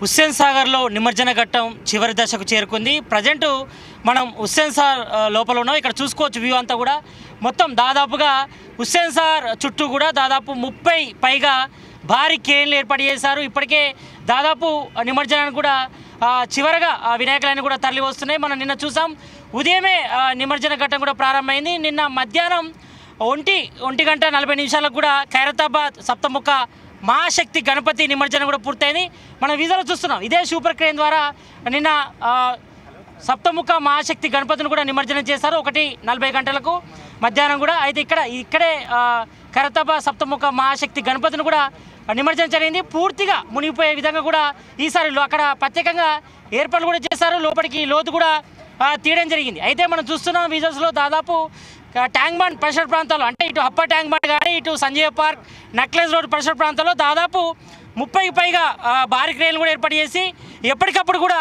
హుస్సేన్ సాగర్లో నిమజ్జన ఘట్టం చివరి దశకు చేరుకుంది. ప్రజెంట్ మనం హుస్సేన్ సాగర్ లోపల ఉన్నాం. ఇక్కడ చూసుకోవచ్చు వ్యూ అంతా కూడా మొత్తం దాదాపుగా హుస్సేన్ సాగర్ చుట్టూ కూడా దాదాపు 30 పైగా భారీ క్రేన్లు ఏర్పాటు చేశారు. ఇప్పటికే దాదాపు నిమజ్జనానికి కూడా చివరగా వినాయకులన్నీ కూడా తరలి వస్తున్నాయి. మనం నిన్న చూసాం, ఉదయమే నిమజ్జన ఘట్టం కూడా ప్రారంభమైంది. నిన్న మధ్యాహ్నం 1:40 కూడా ఖైరతాబాద్ సప్తముఖ మహాశక్తి గణపతి నిమజ్జనం కూడా పూర్తయింది. మనం వీడియోలో చూస్తున్నాం. ఇదే సూపర్ క్రేన్ ద్వారా నిన్న సప్తముఖ మహాశక్తి గణపతిని కూడా నిమజ్జనం చేశారు 1:40 మధ్యాహ్నం కూడా. అయితే ఇక్కడే ఖైరతాబాద్ సప్తముఖ మహాశక్తి గణపతిని కూడా నిమజ్జనం జరిగింది. పూర్తిగా మునిగిపోయే విధంగా కూడా ఈసారి అక్కడ ప్రత్యేకంగా ఏర్పాట్లు కూడా చేశారు. లోపలికి లోతు కూడా తీయడం జరిగింది. అయితే మనం చూస్తున్నాం విజువల్స్లో దాదాపు ట్యాంక్ బండ్ పరిసర ప్రాంతాల్లో, అంటే ఇటు అప్పర్ ట్యాంక్ బండ్ కానీ ఇటు సంజయ్ పార్క్ నెక్లెస్ రోడ్ పరిసర ప్రాంతాల్లో దాదాపు 30 పైగా భారీ క్రేన్లు కూడా ఏర్పాటు చేసి ఎప్పటికప్పుడు కూడా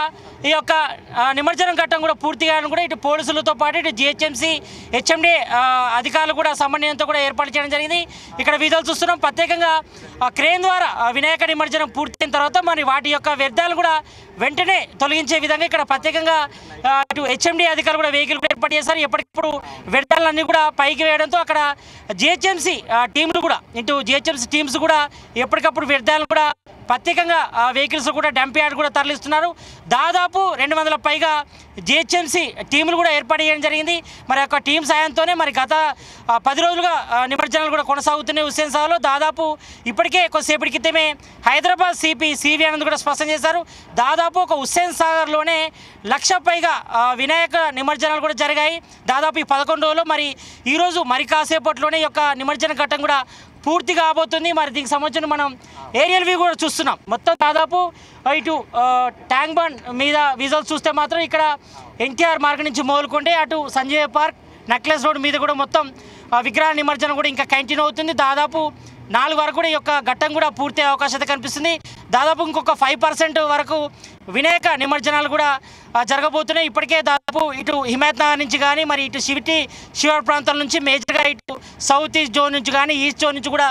ఈ యొక్క నిమజ్జనం ఘట్టం కూడా పూర్తిగా కూడా ఇటు పోలీసులతో పాటు ఇటు జిహెచ్ఎంసీ హెచ్ఎండి అధికారులు కూడా సమన్వయంతో కూడా ఏర్పాటు చేయడం జరిగింది. ఇక్కడ వీడియోలు చూస్తున్నాం. ప్రత్యేకంగా క్రేన్ ద్వారా వినాయక నిమజ్జనం పూర్తయిన తర్వాత మరి వాటి యొక్క వ్యర్థాలు కూడా వెంటనే తొలగించే విధంగా ఇక్కడ ప్రత్యేకంగా ఇటు హెచ్ఎండి అధికారులు కూడా వెహికల్ కూడా ఏర్పాటు చేశారు. ఎప్పటికప్పుడు వ్యర్థాలన్నీ కూడా పైకి వేయడంతో అక్కడ జిహెచ్ఎంసీ టీంలు కూడా ఇటు జిహెచ్ఎంసీ టీమ్స్ కూడా ఎప్పటికప్పుడు వ్యర్థాలను కూడా ప్రత్యేకంగా వెహికల్స్ కూడా డంప్ యార్డ్ కూడా తరలిస్తున్నారు. దాదాపు 200 పైగా జిహెచ్ఎంసీ టీములు కూడా ఏర్పాటు చేయడం జరిగింది. మరి యొక్క టీం సాయంతోనే మరి గత 10 రోజులుగా నిమజ్జనాలు కూడా కొనసాగుతున్నాయి హుస్సేన్ సాగర్లో. దాదాపు ఇప్పటికే కొద్దిసేపటి క్రితమే హైదరాబాద్ సివి ఆనంద్ కూడా స్పష్టం చేశారు. దాదాపు ఒక హుస్సేన్ సాగర్లోనే 1,00,000 పైగా వినాయక నిమజ్జనాలు కూడా జరిగాయి దాదాపు ఈ 11 రోజులు. మరి ఈరోజు మరి కాసేపట్లోనే ఈ యొక్క నిమజ్జన ఘట్టం కూడా పూర్తి కాబోతుంది. మరి దీనికి సంబంధించిన మనం ఏరియల్ వ్యూ కూడా చూస్తున్నాం. మొత్తం దాదాపు ఇటు ట్యాంక్ బండ్ మీద విజువల్స్ చూస్తే మాత్రం ఇక్కడ ఎన్టీఆర్ మార్గం నుంచి మొదలుకుంటే అటు సంజయ్ పార్క్ నెక్లెస్ రోడ్ మీద కూడా మొత్తం విగ్రహ నిమజ్జనం కూడా ఇంకా కంటిన్యూ అవుతుంది. దాదాపు 4 వరకు కూడా ఈ యొక్క ఘట్టం కూడా పూర్తి అవకాశం కనిపిస్తుంది. దాదాపు ఇంకొక 5% వరకు వినాయక నిమజ్జనాలు కూడా జరగబోతున్నాయి. ఇప్పటికే దాదాపు ఇటు హిమాయత్ నగర్ నుంచి కానీ మరి ఇటు శివర్ ప్రాంతాల నుంచి మేజర్గా ఇటు సౌత్ ఈస్ట్ జోన్ నుంచి కానీ ఈస్ట్ జోన్ నుంచి కూడా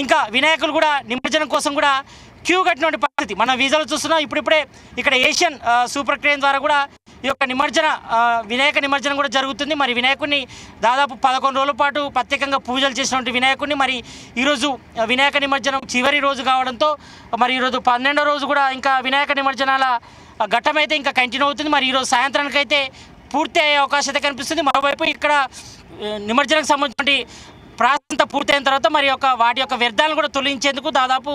ఇంకా వినాయకులు కూడా నిమజ్జనం కోసం కూడా క్యూ కట్టినటువంటి పరిస్థితి మనం వీజాలు చూస్తున్నాం. ఇప్పుడిప్పుడే ఇక్కడ ఏషియన్ సూపర్ క్రేన్ ద్వారా కూడా ఈ యొక్క వినాయక నిమజ్జనం కూడా జరుగుతుంది. మరి వినాయకుడిని దాదాపు 11 రోజుల పాటు ప్రత్యేకంగా పూజలు చేసినటువంటి వినాయకుడిని మరి ఈరోజు వినాయక నిమజ్జనం చివరి రోజు కావడంతో మరి ఈరోజు 12వ రోజు కూడా ఇంకా వినాయక నిమజ్జనాల ఘట్టం అయితే ఇంకా కంటిన్యూ అవుతుంది. మరి ఈరోజు సాయంత్రానికైతే పూర్తి అయ్యే అవకాశం కనిపిస్తుంది. మరోవైపు ఇక్కడ నిమజ్జనానికి సంబంధించిన ప్రాంతం పూర్తయిన తర్వాత మరి వాటి యొక్క వ్యర్థాలను కూడా తొలగించేందుకు దాదాపు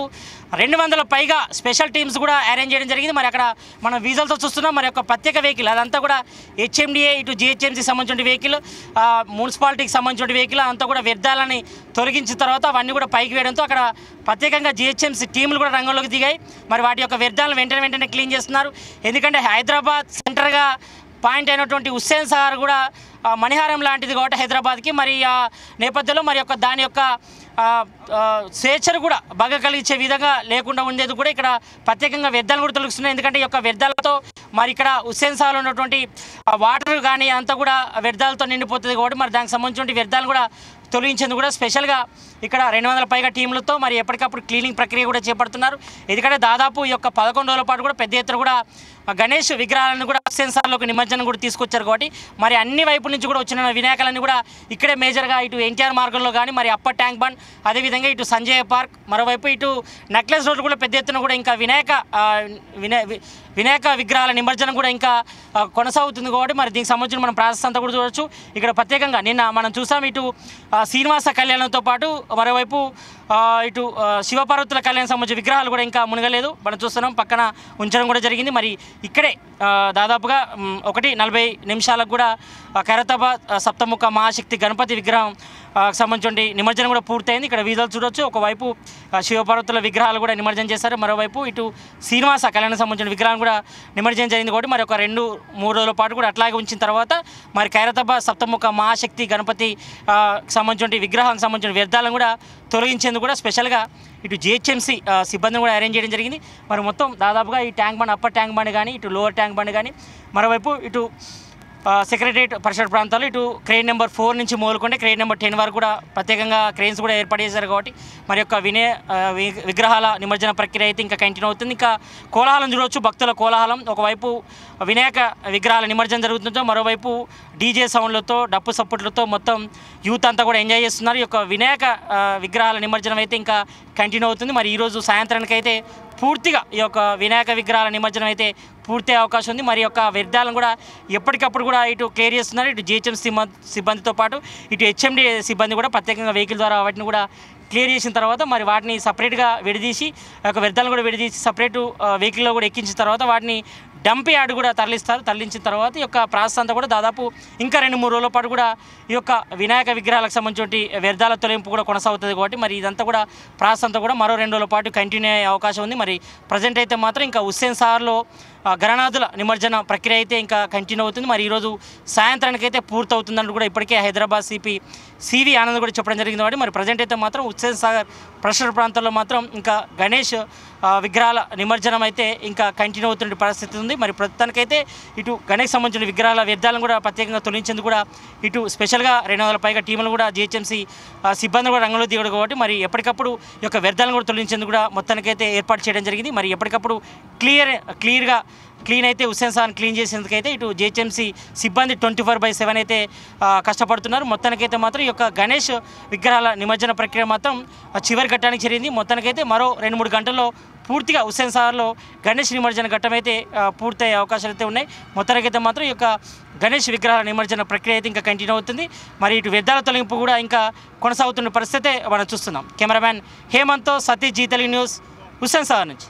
200 పైగా స్పెషల్ టీమ్స్ కూడా అరేంజ్ చేయడం జరిగింది. మరి అక్కడ మనం వీజువల్తో చూస్తున్నాం. మరి యొక్క ప్రత్యేక వెహికల్ అదంతా కూడా హెచ్ఎండిఏ ఇటు జిహెచ్ఎంసీ సంబంధించిన వెహికల్ మున్సిపాలిటీకి సంబంధించిన వెహికల్ అంతా కూడా వ్యర్థాలని తొలగించిన తర్వాత అవన్నీ కూడా పైకి వేయడంతో అక్కడ ప్రత్యేకంగా జిహెచ్ఎంసీ టీములు కూడా రంగంలోకి దిగాయి. మరి వాటి యొక్క వ్యర్థాలను వెంటనే క్లీన్ చేస్తున్నారు. ఎందుకంటే హైదరాబాద్ సెంటర్గా పాయింట్ అయినటువంటి హుస్సేన్ సాగర్ కూడా మణిహారం లాంటిది కాబట్టి హైదరాబాద్కి మరి ఆ నేపథ్యంలో మరి దాని యొక్క స్వేచ్ఛను కూడా బాగా కలిగించే విధంగా లేకుండా ఉండేది కూడా ఇక్కడ ప్రత్యేకంగా వ్యర్థాలు కూడా తొలగిస్తున్నాయి. ఎందుకంటే ఈ యొక్క వ్యర్థాలతో మరి ఇక్కడ హుస్సేన్ సాగర్లో ఉన్నటువంటి వాటర్ కానీ అంతా కూడా వ్యర్థాలతో నిండిపోతుంది కాబట్టి మరి దానికి సంబంధించిన వ్యర్థాలు కూడా తొలగించేందుకు కూడా స్పెషల్గా ఇక్కడ 200 పైగా టీంలతో మరి ఎప్పటికప్పుడు క్లీనింగ్ ప్రక్రియ కూడా చేపడుతున్నారు. ఎందుకంటే దాదాపు ఈ యొక్క 11 రోజుల పాటు కూడా పెద్ద ఎత్తున కూడా గణేష్ విగ్రహాలను కూడా హుస్సేన్ సాగర్లోకి నిమజ్జనం కూడా తీసుకొచ్చారు కాబట్టి మరి అన్ని వైపుల నుంచి కూడా వచ్చిన వినాయకులన్నీ కూడా ఇక్కడే మేజర్గా ఇటు ఎన్టీఆర్ మార్గంలో కానీ మరి అప్పర్ ట్యాంక్ బండ్ అదేవిధంగా ఇటు సంజయ్ పార్క్ మరోవైపు ఇటు నెక్లెస్ రోడ్ కూడా పెద్ద ఎత్తున కూడా ఇంకా వినాయక విగ్రహాల నిమజ్జనం కూడా ఇంకా కొనసాగుతుంది కాబట్టి మరి దీనికి సంబంధించిన మనం ప్రాసెస్ అంతా కూడా చూడవచ్చు. ఇక్కడ ప్రత్యేకంగా నిన్న మనం చూసాం ఇటు శ్రీనివాస కళ్యాణంతో పాటు మరోవైపు ఇటు శివపార్వతుల కళ్యాణం సంబంధించిన విగ్రహాలు కూడా ఇంకా మునగలేదు. మనం చూస్తున్నాం పక్కన ఉంచడం కూడా జరిగింది. మరి ఇక్కడే దాదాపుగా 1:40 కూడా ఖైరతాబాద్ సప్తముఖ మహాశక్తి గణపతి విగ్రహం సంబంధించిన నిమజ్జనం కూడా పూర్తయింది. ఇక్కడ వీజువల్స్ చూడవచ్చు. ఒకవైపు శివపార్వతుల విగ్రహాలు కూడా నిమజ్జనం చేశారు. మరోవైపు ఇటు శ్రీనివాస కళ్యాణం సంబంధించిన విగ్రహం కూడా నిమజ్జనం జరిగింది కాబట్టి మరి 2-3 రోజుల పాటు కూడా అట్లాగే ఉంచిన తర్వాత మరి ఖైరతాబాద్ సప్తముఖ మహాశక్తి గణపతి సంబంధించిన విగ్రహానికి సంబంధించిన వ్యర్థాలను కూడా తొలగించేందుకు కూడా స్పెషల్గా ఇటు జిహెచ్ఎంసీ సిబ్బందిని కూడా అరేంజ్ చేయడం జరిగింది. మరి మొత్తం దాదాపుగా ఈ tank bund upper tank bund కానీ ఇటు లోవర్ ట్యాంక్ బండ్ కానీ మరోవైపు ఇటు సెక్రటరియట్ పరిసర ప్రాంతాలు ఇటు క్రెయిన్ నెంబర్ 4 నుంచి మొదలుకుంటే క్రెయిన్ నెంబర్ 10 వరకు కూడా ప్రత్యేకంగా క్రెయిన్స్ కూడా ఏర్పాటు చేశారు కాబట్టి మరి యొక్క విగ్రహాల నిమజ్జన ప్రక్రియ అయితే ఇంకా కంటిన్యూ అవుతుంది. ఇంకా కోలాహలం చూడవచ్చు, భక్తుల కోలాహలం. ఒకవైపు వినాయక విగ్రహాల నిమజ్జనం జరుగుతుందో మరోవైపు డీజే సౌండ్లతో డప్పు సప్పుట్లతో మొత్తం యూత్ అంతా కూడా ఎంజాయ్ చేస్తున్నారు. ఈ యొక్క వినాయక విగ్రహాల నిమజ్జనం అయితే ఇంకా కంటిన్యూ అవుతుంది. మరి ఈరోజు సాయంత్రానికి అయితే పూర్తిగా ఈ యొక్క వినాయక విగ్రహాల నిమజ్జనం అయితే పూర్తి అవకాశం ఉంది. మరి యొక్క వ్యర్థాలను కూడా ఎప్పటికప్పుడు కూడా ఇటు క్లియర్ చేస్తున్నారు. ఇటు జిహెచ్ఎం సిబ్బందితో పాటు ఇటు హెచ్ఎండి సిబ్బంది కూడా ప్రత్యేకంగా వెహికల్ ద్వారా వాటిని కూడా క్లియర్ చేసిన తర్వాత మరి వాటిని సపరేట్గా విడదీసి యొక్క వ్యర్థాలను కూడా విడదీసి సపరేటు వెహికల్లో కూడా ఎక్కించిన తర్వాత వాటిని డంప్ యార్డ్ కూడా తరలిస్తారు. తరలించిన తర్వాత ఈ యొక్క ప్రాసెస్ అంతా కూడా దాదాపు ఇంకా 2-3 రోజుల పాటు కూడా ఈ యొక్క వినాయక విగ్రహాలకు సంబంధించి వ్యర్థాల తొలగింపు కూడా కొనసాగుతుంది కాబట్టి మరి ఇదంతా కూడా ప్రాసెస్ అంతా కూడా మరో 2 రోజుల పాటు కంటిన్యూ అయ్యే అవకాశం ఉంది. మరి ప్రజెంట్ అయితే మాత్రం ఇంకా హుస్సేన్ సాగర్లో గణనాథుల నిమజ్జన ప్రక్రియ అయితే ఇంకా కంటిన్యూ అవుతుంది. మరి ఈరోజు సాయంత్రానికి అయితే పూర్తవుతుందని కూడా ఇప్పటికే హైదరాబాద్ సిపి సివి ఆనంద్ కూడా చెప్పడం జరిగింది. కాబట్టి మరి ప్రజెంట్ అయితే మాత్రం హుస్సేన్ సాగర్ పరిసర ప్రాంతాల్లో మాత్రం ఇంకా గణేష్ విగ్రహాల నిమజ్జనం అయితే ఇంకా కంటిన్యూ అవుతున్న పరిస్థితి ఉంది. మరి ప్రస్తుతానికైతే ఇటు గణేష్ సంబంధించిన విగ్రహాల వ్యర్థాలను కూడా ప్రత్యేకంగా తొలగించేందుకు కూడా ఇటు స్పెషల్గా 200 పైగా టీములు కూడా జిహెచ్ఎంసీ సిబ్బంది కూడా రంగంలో దిగడు కాబట్టి మరి ఎప్పటికప్పుడు ఈ యొక్క వ్యర్థాలను కూడా తొలగించేందుకు కూడా మొత్తానికైతే ఏర్పాటు చేయడం జరిగింది. మరి ఎప్పటికప్పుడు క్లియర్గా క్లీన్ అయితే హుస్సేన్ సాగర్ క్లీన్ చేసేందుకైతే ఇటు జిహెచ్ఎంసీ సిబ్బంది 24/7 అయితే కష్టపడుతున్నారు. మొత్తానికైతే మాత్రం ఈ యొక్క గణేష్ విగ్రహాల నిమజ్జన ప్రక్రియ మాత్రం చివరి ఘట్టానికి చేరింది. మొత్తానికైతే మరో 2-3 గంటల్లో పూర్తిగా హుస్సేన్ సాగర్లో గణేష్ నిమజ్జన ఘట్టం అయితే పూర్తయ్యే అవకాశాలు అయితే ఉన్నాయి. మొత్తానికైతే మాత్రం ఈ యొక్క గణేష్ విగ్రహాల నిమజ్జన ప్రక్రియ అయితే ఇంకా కంటిన్యూ అవుతుంది. మరి ఇటు వ్యర్థాల తొలగింపు కూడా ఇంకా కొనసాగుతున్న పరిస్థితి మనం చూస్తున్నాం. కెమెరామ్యాన్ హేమంత్తో సతీష్, జీ తెలుగు న్యూస్, హుస్సేన్ సాగర్ నుంచి.